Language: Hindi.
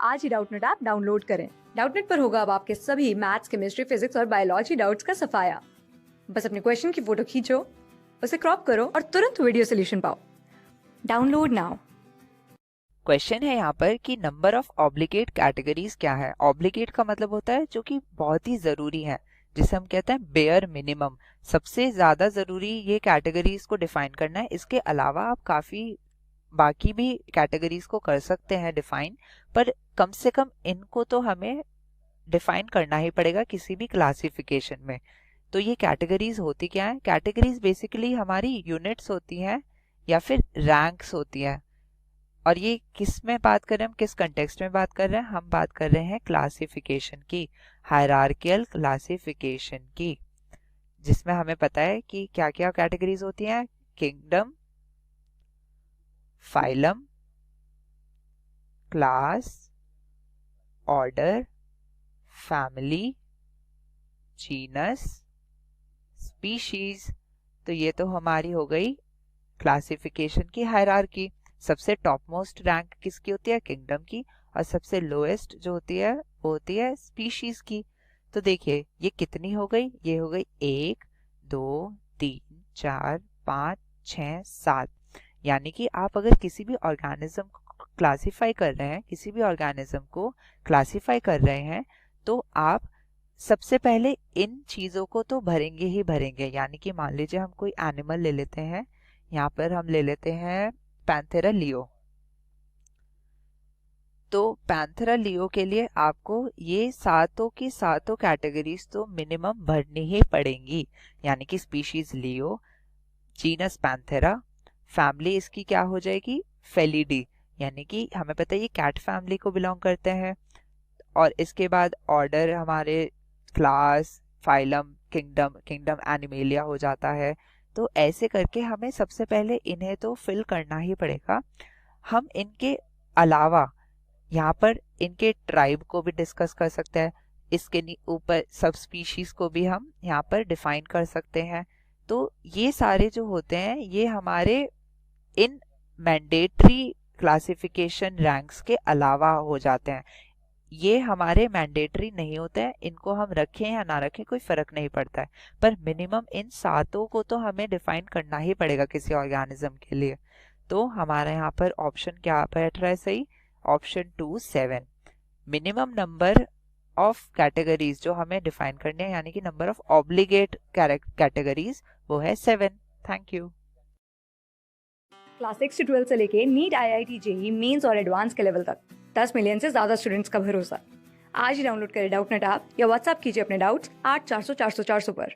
आज ही डाउटनेट ऐप डाउनलोड करें। डाउटनेट पर होगा अब आपके सभी मैथ्स, केमिस्ट्री, फिजिक्स और बायोलॉजी डाउट्स का सफाया। बस अपने क्वेश्चन की फोटो खींचो, उसे क्रॉप करो और तुरंत वीडियो सोल्यूशन पाओ। Download now. क्वेश्चन है यहाँ पर कि नंबर ऑफ ऑब्लिगेट कैटेगरीज क्या है। ऑब्लिगेट का मतलब होता है जो कि बहुत ही जरूरी है, जिसे हम कहते हैं बेयर मिनिमम। सबसे ज्यादा जरूरी ये कैटेगरीज को डिफाइन करना है। इसके अलावा आप काफी बाकी भी कैटेगरीज को कर सकते हैं डिफाइन, पर कम से कम इनको तो हमें डिफाइन करना ही पड़ेगा किसी भी क्लासिफिकेशन में। तो ये कैटेगरीज होती क्या है? कैटेगरीज बेसिकली हमारी यूनिट्स होती हैं या फिर रैंक्स होती हैं। और ये किस में बात कर रहे हैं, हम किस कंटेक्स्ट में बात कर रहे हैं? हम बात कर रहे हैं क्लासिफिकेशन की, हायरार्कियल क्लासिफिकेशन की, जिसमें हमें पता है कि क्या क्या कैटेगरीज होती हैं। Kingdom, phylum, class, order, family, genus, species. तो ये तो हमारी हो गई क्लासिफिकेशन की हायरार्की। सबसे टॉप मोस्ट रैंक किसकी होती है? किंगडम की। और सबसे लोएस्ट जो होती है वो होती है स्पीशीज की। तो देखिए ये कितनी हो गई? ये हो गई 1 2 3 4 5 6 7। यानी कि आप अगर किसी भी ऑर्गेनिज्म को क्लासिफाई कर रहे हैं, किसी भी ऑर्गेनिज्म को क्लासिफाई कर रहे हैं, तो आप सबसे पहले इन चीजों को तो भरेंगे ही भरेंगे। यानी कि मान लीजिए हम कोई एनिमल ले लेते हैं, यहाँ पर हम ले लेते हैं पैंथेरा लियो। तो पैंथेरा लियो के लिए आपको ये सातों की सातों कैटेगरीज तो मिनिमम भरनी ही पड़ेंगी। यानी कि स्पीशीज लियो, जीनस पैंथेरा, फैमिली इसकी क्या हो जाएगी? फेलिडी, यानी कि हमें पता है ये कैट फैमिली को बिलोंग करते हैं। और इसके बाद ऑर्डर हमारे class, phylum, kingdom, kingdom animalia हो जाता है। तो ऐसे करके हमें सबसे पहले इन्हें तो फिल करना ही पड़ेगा। हम इनके अलावा यहाँ पर इनके ट्राइब को भी डिस्कस कर सकते हैं। इसके ऊपर सब स्पीशीज को भी हम यहाँ पर डिफाइन कर सकते हैं। तो ये सारे जो होते हैं ये हमारे इन मैंडेटरी क्लासिफिकेशन रैंक्स के अलावा हो जाते हैं। ये हमारे मैंडेटरी नहीं होते हैं, इनको हम रखें या ना रखें कोई फर्क नहीं पड़ता है, पर मिनिमम इन सातों को तो हमें डिफाइन करना ही पड़ेगा किसी ऑर्गेनिज्म के लिए। तो हमारे यहाँ पर ऑप्शन क्या बैठ रहा है सही? Option 2 7। Minimum number of categories जो हमें डिफाइन करने हैं, यानी कि नंबर ऑफ ऑब्लिगेट कैटेगरीज, वो है 7। Thank you. क्लास 6 से 12 से लेके नीट, IIT, JEE मेंस और एडवांस के लेवल तक 10 मिलियन से ज्यादा स्टूडेंट्स का भरोसा। आज ही डाउनलोड करें डाउटनेट ऐप या व्हाट्सएप कीजिए अपने डाउट्स 8400 400 400 पर।